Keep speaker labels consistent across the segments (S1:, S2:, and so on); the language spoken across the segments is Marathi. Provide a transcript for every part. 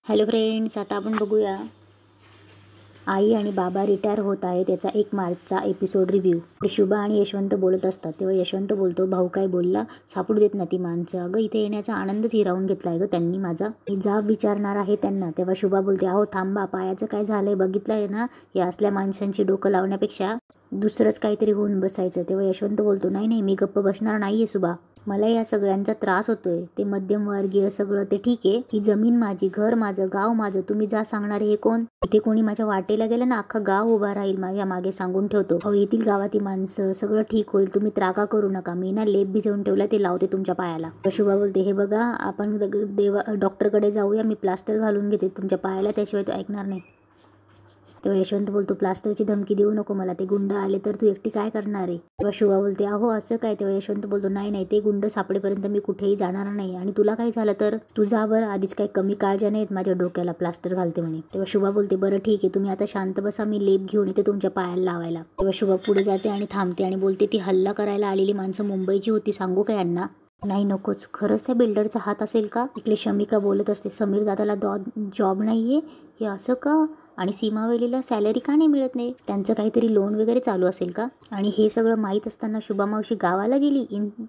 S1: हॅलो फ्रेंड्स, आता आपण बघूया आई आणि बाबा रिटायर होत आहे त्याचा 1 मार्चचा एपिसोड रिव्ह्यू. शुभा आणि यशवंत बोलत असतात तेव्हा यशवंत बोलतो, भाऊ काय बोलला, सापडू देत ना ती माणसं. अगं इथे येण्याचा आनंदच हिरावून घेतलाय ग त्यांनी माझा. मी जाब विचारणार आहे त्यांना. तेव्हा शुभा बोलते, अहो थांबा, पायाचं काय झालंय बघितलंय ना, या असल्या माणसांची डोकं लावण्यापेक्षा दुसरंच काहीतरी होऊन बसायचं. तेव्हा यशवंत बोलतो, नाही नाही मी गप्प बसणार नाहीये शुभा, मला या सगळ्यांचा त्रास होतोय. ते मध्यमवर्गीय सगळं ते ठीक आहे, ही जमीन माझी, घर माझं, गाव माझं, तुम्ही जा सांगणारे हे कोण? इथे कोणी माझ्या वाटेला गेलं ना अख्खा गाव उभा राहील माझ्या मागे, सांगून ठेवतो. अहो येथील गावातील माणसं, सगळं ठीक होईल, तुम्ही त्रागा करू नका. मी ना लेप भिजवून ठेवला, ते लावते तुमच्या पायाला. शुभा बोलते, हे बघा आपण डॉक्टरकडे जाऊया, मी प्लास्टर घालून घेते तुमच्या पायाला, त्याशिवाय तो ऐकणार नाही. तेव्हा यशवंत बोलतो, प्लास्टरची धमकी देऊ नको मला, ते गुंड आले तर तू एकटी काय करणार आहे? तेव्हा शुभा बोलते, अहो असं काय? तेव्हा यशवंत बोलतो, नाही नाही ते गुंड सापडेपर्यंत मी कुठेही जाणार नाही, आणि तुला काय झालं तर तू जा बरं, आधीच काही कमी काळज्या नाहीत, माझ्या डोक्याला प्लास्टर घालते म्हणे. तेव्हा शुभा बोलते, बरं ठीक आहे, तुम्ही आता शांत बसा, मी लेप घेऊन येते तुमच्या पायाला लावायला. तेव्हा शुभा पुढे जाते आणि थांबते आणि बोलते, ती हल्ला करायला आलेली माणसं मुंबईची होती, सांगू का यांना? नाही नकोच, खरंच त्या बिल्डरचा हात असेल का? इकडे शमिका बोलत असते, समीर दादाला जॉब नाहीये हे असं का? आणि सीमावलीला सॅलरी का नाही मिळत नाही? त्यांचं काहीतरी लोन वगैरे चालू असेल का? आणि हे सगळं माहीत असताना शुभा मावशी गावाला गेली?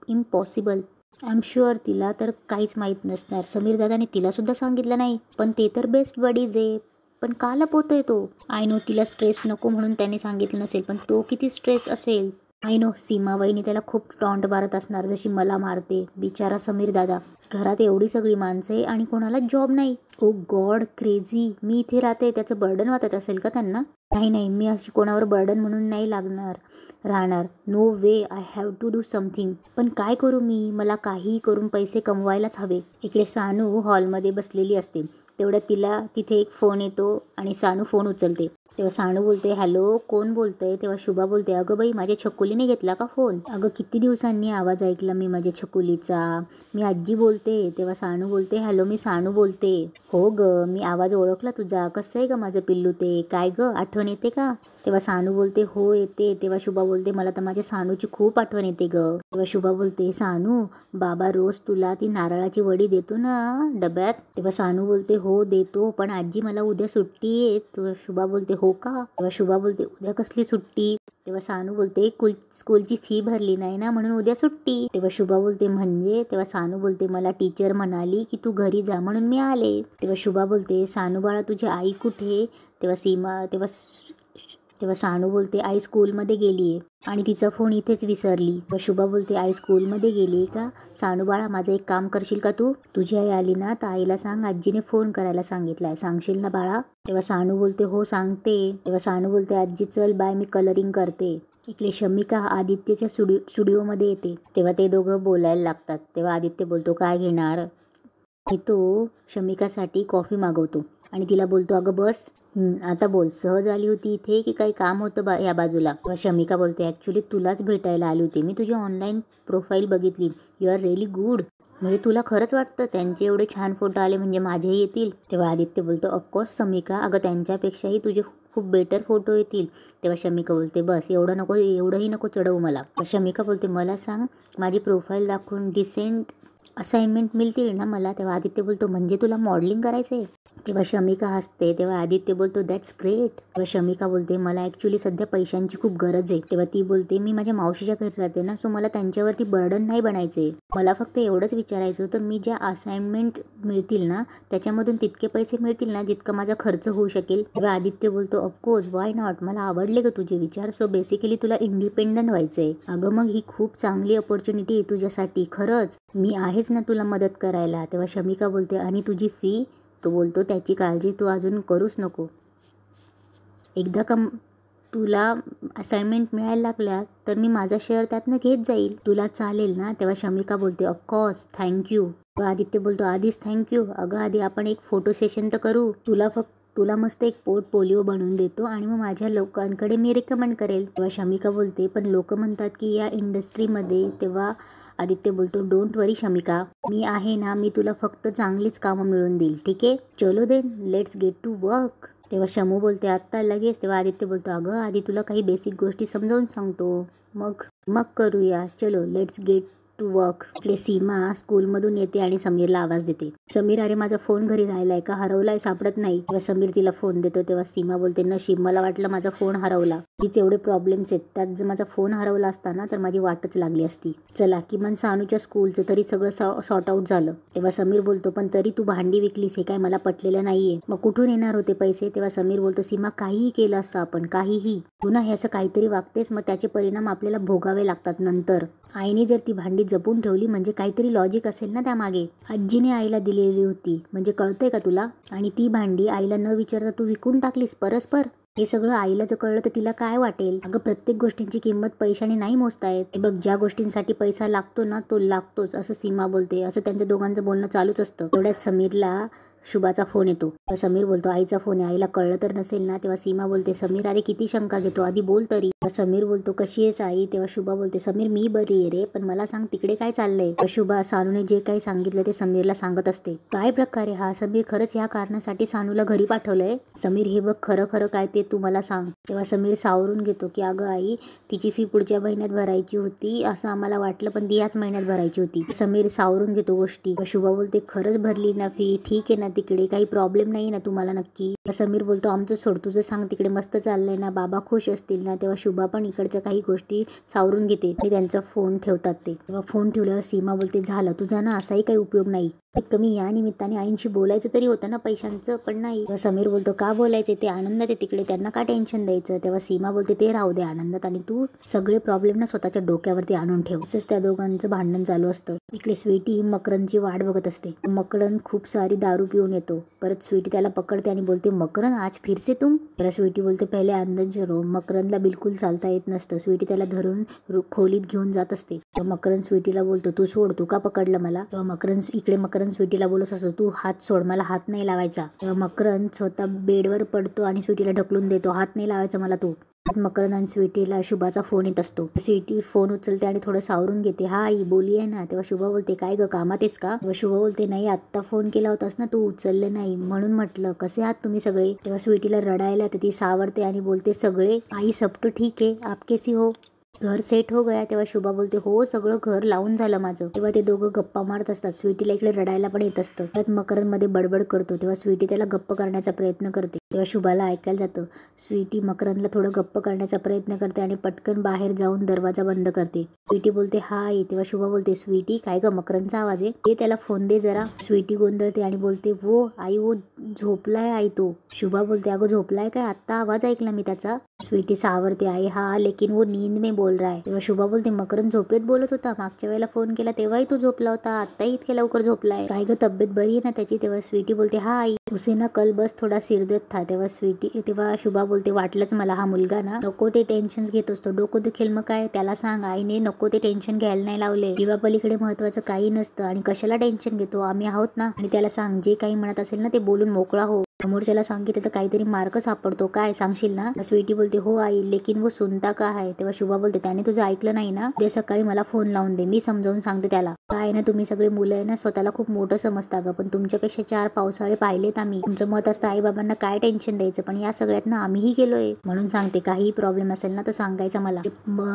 S1: इम्पॉसिबल. आय एम शुअर तिला तर काहीच माहीत नसणार. समीर दादाने तिला सुद्धा सांगितलं नाही, पण ते तर बेस्ट बडीज आहे. पण का लपवतोय तो? आय नो तिला स्ट्रेस नको म्हणून त्याने सांगितलं नसेल, पण तो किती स्ट्रेस असेल. आय नो सीमा वहिनी त्याला खूप टॉन्ट मारत असणार, जशी मला मारते. बिचारा समीर दादा, घरात एवढी सगळी माणसं आहे आणि कोणाला जॉब नाही. ओ गॉड, क्रेझी. मी इथे राहते, त्याचं बर्डन वाटत असेल का त्यांना? नाही नाही, मी अशी कोणावर बर्डन म्हणून नाही राहणार. No way, I have to do something. पण काय करू मी? मला काहीही करून पैसे कमवायलाच हवे. इकडे सानू हॉलमध्ये बसलेली असते, तेवढ्यात तिला तिथे एक फोन येतो आणि सानू फोन उचलते. तेव्हा सानू बोलते, हॅलो कोण बोलतंय? तेव्हा शुभा बोलते, अगं बाई माझ्या छकुलीने घेतला का फोन? अगं किती दिवसांनी आवाज ऐकला मी माझ्या छकुलीचा, मी आजी बोलते. तेव्हा सानू बोलते, हॅलो मी सानू बोलते. हो ग, मी आवाज ओळखला तुझा, कसं आहे ग माझं पिल्लू ते, काय ग आठवण येते का? तेव्हा सानू बोलते, हो येते. तेव्हा शुभा बोलते, मला तर माझ्या सानूची खूप आठवण येते ग. तेव्हा शुभा बोलते, सानू बाबा रोज तुला ती नारळाची वडी देतो ना डब्यात? तेव्हा सानू बोलते, हो देतो, पण आजी मला उद्या सुट्टी आहे. तेव्हा शुभा बोलते, हो का? तेव्हा शुभा बोलते, उद्या कसली सुट्टी? तेव्हा सानू बोलते, स्कूलची फी भरली नाही ना म्हणून उद्या सुट्टी. तेव्हा शुभा बोलते, म्हणजे? तेव्हा सानू बोलते, मला टीचर म्हणाली की तू घरी जा म्हणून मी आले. तेव्हा शुभा बोलते, सानू बाळा तुझी आई कुठे? तेव्हा सानू बोलते, आई स्कूलमध्ये गेली आहे आणि तिचा फोन इथेच विसरली. व शुभा बोलते, आई स्कूलमध्ये गेली का? सानू बाळा माझं एक काम करशील का तू? तुझी आई आली ना तर आईला सांग आजीने फोन करायला सांगितलाय, सांगशील ना बाळा? तेव्हा सानू बोलते, हो सांगते. तेव्हा सानू बोलते, आजी चल बाय, मी कलरिंग करते. इकडे शमिका आदित्यच्या स्टुडिओमध्ये येते, तेव्हा ते दोघं बोलायला लागतात. तेव्हा आदित्य बोलतो, काय घेणार? तो शमिकासाठी कॉफी मागवतो आणि तिला बोलतो, अगं बस. आता बोल, सहज आली होती इथे की काही काम होतं या बाजूला? शमिका बोलते, ॲक्च्युली तुलाच भेटायला आली होती मी, तुझी ऑनलाईन प्रोफाईल बघितली, यू आर रिअली गुड. म्हणजे तुला खरंच वाटतं त्यांचे एवढे छान फोटो आले म्हणजे माझेही येतील? तेव्हा आदित्य बोलतो, ऑफकोर्स शमिका, अगं त्यांच्यापेक्षाही तुझे खूप बेटर फोटो येतील. तेव्हा शमिका बोलते, बस एवढंही नको चढवू मला. शमिका बोलते, मला सांग माझी प्रोफाईल दाखवून डिसेंट असाइनमेंट मिळतील ना मला? तेव्हा आदित्य बोलतो, म्हणजे तुला मॉडेलिंग करायचं आहे? तेव्हा शमिका हसते. तेव्हा आदित्य बोलतो, दॅट्स ग्रेट. तेव्हा शमिका बोलते, मला ॲक्च्युली सध्या पैशांची खूप गरज आहे. तेव्हा ती बोलते, मी माझ्या मावशीच्या घरी राहते ना, सो मला त्यांच्यावरती बर्डन नाही बनायचे. मला फक्त एवढंच विचारायचं होतं, मी ज्या असाइनमेंट मिळतील ना त्याच्यामधून तितके पैसे मिळतील ना जितका माझा खर्च होऊ शकेल? तेव्हा आदित्य बोलतो, ऑफकोर्स, वाय नॉट, मला आवडले ग तुझे विचार. सो बेसिकली तुला इंडिपेंडंट व्हायचंय. अगं मग ही खूप चांगली अपॉर्च्युनिटी आहे तुझ्यासाठी, खरंच मी आहेच ना तुला मदत करायला. तेव्हा शमिका बोलते, आणि तुझी फी? तो बोलतो, त्याची काळजी तू अजून करूच नको, एकदा का तुला असाइनमेंट मिळायला लागल्या तर मी माझा शेअर त्यातनं घेत जाईल, तुला चालेल ना? तेव्हा शमिका बोलते, ऑफकोर्स, थँक्यू. आदित्य बोलतो, आधीच थँक्यू? अगं आधी आपण एक फोटो सेशन तर करू, तुला मस्त एक पोर्टफोलिओ बनवून देतो आणि मग माझ्या लोकांकडे मी रिकमेंड करेल. तेव्हा शमिका बोलते, पण लोक म्हणतात की या इंडस्ट्रीमध्ये. तेव्हा आदित्य बोलतो, डोंट वरी शमिका, मी आहे ना, मी तुला फक्त चांगलीच कामं मिळवून देईल, ठीक आहे? चलो then, let's get to work. तेव्हा शमू बोलते, आत्ता लगेच? तेव्हा आदित्य बोलतो, अगं आधी तुला काही बेसिक गोष्टी समजावून सांगतो, मग करूया, चलो लेट्स गेट टू वर्क. आपली सीमा स्कूलमधून येते आणि समीरला आवाज देते. समीर, अरे माझा फोन घरी राहिलाय का, हरवलाय, सापडत नाही. तेव्हा समीर तिला फोन देतो. तेव्हा सीमा बोलते, नशीब, मला वाटलं माझा फोन हरवला. तीच एवढे प्रॉब्लेम्स आहेत, त्यात जर माझा फोन हरवला असता ना तर माझी वाटच लागली असती. चला, किमान सानूच्या स्कूलचं तरी सगळं सॉर्ट आउट झालं. तेव्हा समीर बोलतो, पण तरी तू भांडी विकलीस हे काय मला पटलेलं नाहीये. मग कुठून येणार होते पैसे. तेव्हा समीर बोलतो, सीमा, काहीही केलं असतं आपण, काहीही. तू ना हे असं काहीतरी वागतेस, मग त्याचे परिणाम आपल्याला भोगावे लागतात नंतर. आईने जर ती भांडी जपून ठेवली म्हणजे काहीतरी लॉजिक असेल ना त्यामागे. आजीने आईला दिलेली होती म्हणजे कळतंय का तुला. आणि ती भांडी आईला न विचारता तू विकून टाकलीस परस्पर. हे सगळं आईला जर कळलं तर तिला काय वाटेल. अगं, प्रत्येक गोष्टींची किंमत पैशाने नाही मोजता येत. बघ, ज्या गोष्टींसाठी पैसा लागतो ना तो लागतोच, असं सीमा बोलते. असं त्यांचं दोघांचं बोलणं चालूच असतं. तेवढ्यात समीरला शुभाचा फोन येतो. तर समीर बोलतो, आईचा फोन आहे, आईला कळलं तर नसेल ना. तेव्हा सीमा बोलते, समीर, अरे किती शंका घेतो, आधी बोल तरी. समीर बोलतो, कशी आहेस आई. तेव्हा शुभा बोलते, समीर, मी बरी आहे रे, पण मला सांग तिकडे काय चाललंय. शुभा सानूने जे काही सांगितलं ते समीरला सांगत असते. काय प्रकारे हा, समीर खरंच ह्या कारणासाठी सानूला घरी पाठवलंय. समीर, हे बघ, खरं खरं काय ते तू मला सांग. तेव्हा समीर सावरून घेतो की अगं आई, तिची फी पुढच्या महिन्यात भरायची होती असं आम्हाला वाटलं, पण ती याच महिन्यात भरायची होती. समीर सावरून घेतो गोष्टी. शुभा बोलते, खरंच भरली ना फी, ठीक आहे ना, तिकडे काही प्रॉब्लेम नाही ना तुम्हाला नक्की. समीर बोलतो, आमचं सोड, तुझं सांग, तिकडे मस्त चाललंय ना, बाबा खुश असतील ना. तेव्हा शुभा पण इकडच्या काही गोष्टी सावरून घेते आणि त्यांचा फोन ठेवतात. तेव्हा फोन ठेवल्यावर सीमा बोलते, झालं तुझा ना असाही काही उपयोग नाही. कमी या निमित्ताने आईंशी बोलायचं तरी होतं ना पैशांचं, पण नाही. समीर बोलतो, का बोलायचे, ते आनंदात आहे तिकडे, त्यांना का टेन्शन द्यायचं. तेव्हा सीमा बोलते, ते राहू दे आनंदात, आणि तू सगळे प्रॉब्लेम ना स्वतःच्या डोक्यावरती आणून ठेव. तसंच त्या दोघांचं भांडण चालू असतं. इकडे स्वीटी मकरनची वाट बघत असते. मकरन खूप सारी दारू पिऊन येतो. परत स्वीटी त्याला पकडते आणि बोलते, मकरन आज फिरसे तुम. परत स्वीटी बोलते, पहिले अंदर चलो. मकरनला बिलकुल चालता येत नसतं. स्वीटी त्याला धरून खोलीत घेऊन जात असते. मकरन स्वीटीला बोलतो, तू सोड, तू का पकडलं मला. तेव्हा मकरन स्वीटीला बोलत असतो, तू हात सोड, मला हात नाही लावायचा. तेव्हा मकरन स्वतः बेडवर पडतो आणि स्वीटीला ढकलून देतो, हात नाही लावायचा मला तू. मकरन आणि स्वीटीला शुभाचा फोन येत असतो. स्वीटी फोन उचलते आणि थोडं सावरून घेते, हा आई बोली आहे ना. तेव्हा शुभा बोलते, काय ग, कामात आहेस का. तेव्हा शुभा बोलते, नाही, आत्ता फोन केला होतास ना तू उचलले नाही म्हणून म्हटलं, कसे आहात तुम्ही सगळे. तेव्हा स्वीटीला रडायला तर ती सावरते आणि बोलते, सगळे आई, सब तो ठीक आहे, आप कैसी हो, घर सेट हो गया. तेव्हा शुभा बोलते, हो, सगळं घर लावून झालं माझं. तेव्हा ते दोघं गप्पा मारत असतात. स्वीटीला इकडे रडायला पण येत असतं. परत मकरन मध्ये बडबड करतो. तेव्हा स्वीटी त्याला गप्प करण्याचा प्रयत्न करते. तेव्हा शुभाला ऐकायला जातं. स्वीटी मकरनला थोडं गप्प करण्याचा प्रयत्न करते आणि पटकन बाहेर जाऊन दरवाजा बंद करते. स्वीटी बोलते, हाय. तेव्हा शुभा बोलते, स्वीटी, काय ग, मकरनचा आवाज आहे, ते त्याला फोन दे जरा. स्वीटी गोंधळते आणि बोलते, वो आई, वो झोपलाय आई तो. शुभा बोलते, अगं झोपलाय काय, आत्ता आवाज ऐकला मी त्याचा. स्वीटी सावरते, आई, हा, लेकिन वो नींद में बोल रहा है. तेव्हा शुभा बोलते, मकरन झोपेत बोलत होता, मागच्या वेळेला फोन केला तेव्हाही तू झोपला होता, आत्ताही इतके लवकर झोपलाय, काय ग, तब्येत बरी आहे ना त्याची. तेव्हा स्वीटी बोलते, हा आई, उसे ना कल बस थोडा सिरदर्द था. तेव्हा शुभा बोलते, वाटलंच मला, हा मुलगा ना नको ते टेन्शन घेत असतो, डोकं दुखेल मग काय, त्याला सांग आईने नको ते टेन्शन घ्यायला नाही लावले, जीवापलीकडे महत्वाचं काही नसतं आणि कशाला टेन्शन घेतो, आम्ही आहोत ना. आणि त्याला सांग, जे काही म्हणत असेल ना ते बोलून मोकळा हो, समोरच्याला सांगितलं तर काहीतरी मार्क सापडतो, काय सांगशील ना. स्वीटी बोलते, हो आई, लेकिन वो सुनता का है. तेव्हा शुभा बोलते, त्याने तुझं ऐकलं नाही ना, ते सकाळी मला फोन लावून दे, मी समजावून सांगते त्याला. काय ना, तुम्ही सगळे मुलं आहे ना, स्वतःला खूप मोठं समजता ग, पण तुमच्यापेक्षा 4 पावसाळे पाहिलेत आम्ही. तुमचं मत असतं आई बाबांना काय टेन्शन द्यायचं, पण या सगळ्यात ना आम्हीही गेलोय, म्हणून सांगते, काही प्रॉब्लेम असेल ना तर सांगायचा मला.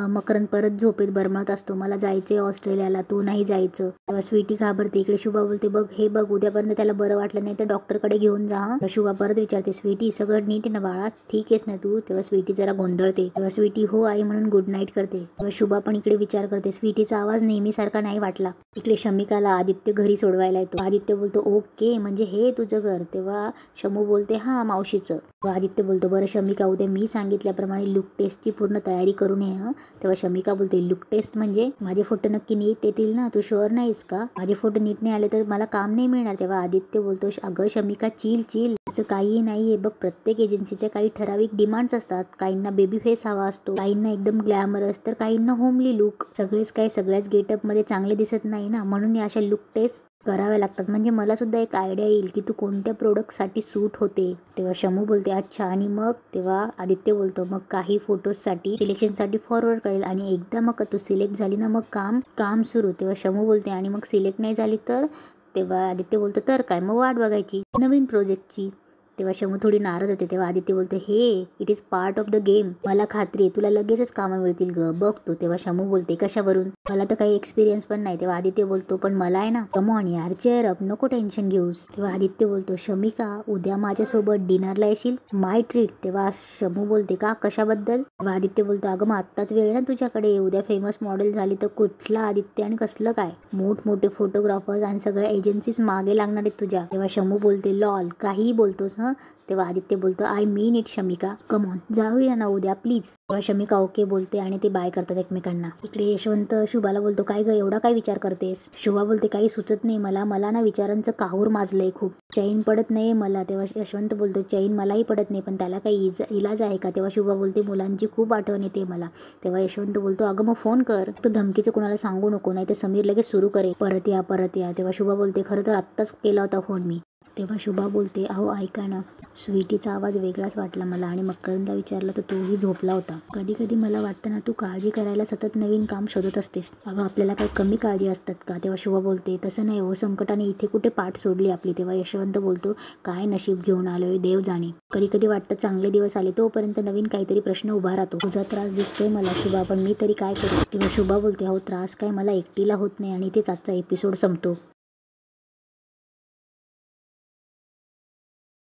S1: मकरन परत झोपेत बरमळत असतो, मला जायचंय ऑस्ट्रेलियाला, तू नाही जायचं. तेव्हा स्वीटी घाबरते. इकडे शुभा बोलते, बघ हे बघ, उद्यापर्यंत त्याला बरं वाटलं नाही तर डॉक्टरकडे घेऊन जा. शुभा परत विचारते, स्वीटी सगळं नीट आहे ना बाळा, ठीक आहेस ना तू. तेव्हा स्वीटी जरा गोंधळते. तेव्हा स्वीटी हो आई म्हणून गुड नाईट करते. तेव्हा शुभा पण इकडे विचार करते, स्वीटीचा आवाज नेहमीसारखा नाही वाटला. इकडे शमिकाला आदित्य घरी सोडवायला येतो. आदित्य बोलतो, ओके, म्हणजे हे तुझं घर. तेव्हा शमू बोलते, हा, मावशीचं. आदित्य बोलतो, बरं शमिका, उद्या मी सांगितल्याप्रमाणे लुक टेस्टची पूर्ण तयारी करून ये हं. तेव्हा शमिका बोलते, लुक टेस्ट म्हणजे माझे फोटो नक्की नीट येतील ना, तू शुअर नाहीस का, माझे फोटो नीट नाही आले तर मला काम नाही मिळणार. तेव्हा आदित्य बोलतो, अगं शमिका, चिल, असं काही नाहीये बघ, प्रत्येक एजन्सीचे काही ठराविक डिमांड्स असतात, काहींना बेबी फेस हवा असतो, काहींना एकदम ग्लॅमरस, तर काहींना होमली लुक. सगळ्याच गेटअप मध्ये चांगले दिसत नाही ना, म्हणून या अशा लुक टेस्ट कराव्या लागतात. म्हणजे मला सुद्धा एक आयडिया येईल की तू कोणत्या प्रोडक्ट साठी सूट होते. तेव्हा शमू बोलते, अच्छा, आणि मग. तेव्हा आदित्य बोलतो, मग काही फोटोज साठी सिलेक्शन साठी फॉरवर्ड करेल, आणि एकदा मग तू सिलेक्ट झाली ना मग काम सुरू. तेव्हा शमू बोलते, आणि मग सिलेक्ट नाही झाली तर. तेव्हा आदित्य बोलतो, तर काय, मग वाट बघायची नवीन प्रोजेक्टची. तेव्हा शमू थोडी नाराज होते. तेव्हा आदित्य बोलते हे it is part of the game. मला खात्री आहे तुला लगेचच कामं मिळतील ग, बघतो. तेव्हा शमू बोलते कशावरून, मला तर काही एक्सपिरियन्स पण नाही. तेव्हा आदित्य बोलतो पण मला आहे ना, कम ऑन यार, चेअर अप, नको टेन्शन घेऊस. तेव्हा आदित्य बोलतो शमिका उद्या माझ्यासोबत डिनरला येशील, माय ट्रीट. तेव्हा शमू बोलते का, कशाबद्दल. तेव्हा आदित्य बोलतो अगं मग आत्ताच वेळ ना तुझ्याकडे, उद्या फेमस मॉडेल झाली तर कुठला आदित्य आणि कसलं काय, मोठमोठे फोटोग्राफर्स आणि सगळ्या एजन्सीज मागे लागणार आहेत तुझ्या. तेव्हा शमू बोलते लॉल काहीही बोलतोस हं. तेव्हा आदित्य बोलतो I mean it Shamika, come on जाऊया ना उद्या प्लीज. तेव्हा शमिका ओके बोलते आणि ते बाय करतात एकमेकांना. इकडे यशवंत शुभाला बोलतो काय ग एवढा काय विचार करतेस. शुभा बोलते काही सुचत नाही मला ना विचारांचं काहूर माजलंय खूप, चैन पडत नाही मला. तेव्हा यशवंत बोलतो चैन मलाही पडत नाही पण त्याला काही इलाज आहे का. तेव्हा शुभा बोलते मुलांची खूप आठवण येते मला. तेव्हा यशवंत बोलतो अगं मग फोन कर, तर धमकीचं कुणाला सांगू नको नाही तर समीर लगेच सुरू करे परत या परत या. तेव्हा शुभा बोलते खरं तर आत्ताच केला होता फोन मी. तेव्हा शुभा बोलते अहो ऐका ना, स्वीटीचा आवाज वेगळाच वाटला मला आणि मकरंदला विचारलं तर तोही झोपला होता. कधी कधी मला वाटतं ना तू काळजी करायला सतत नवीन काम शोधत असतेस. अगं आपल्याला काही कमी काळजी असतात का. तेव्हा शुभा बोलते तसं नाही हो, संकटाने इथे कुठे पाठ सोडली आपली. तेव्हा यशवंत बोलतो काय नशीब घेऊन आलोय देव जाणे. कधी कधी वाटतं चांगले दिवस आले तोपर्यंत नवीन काहीतरी प्रश्न उभा राहतो. तुझा त्रास दिसतोय मला शुभा, पण मी तरी काय करू. तेव्हा शुभा बोलते अहो त्रास काय मला एकटीला होत नाही आणि इथेच आजचा एपिसोड संपतो.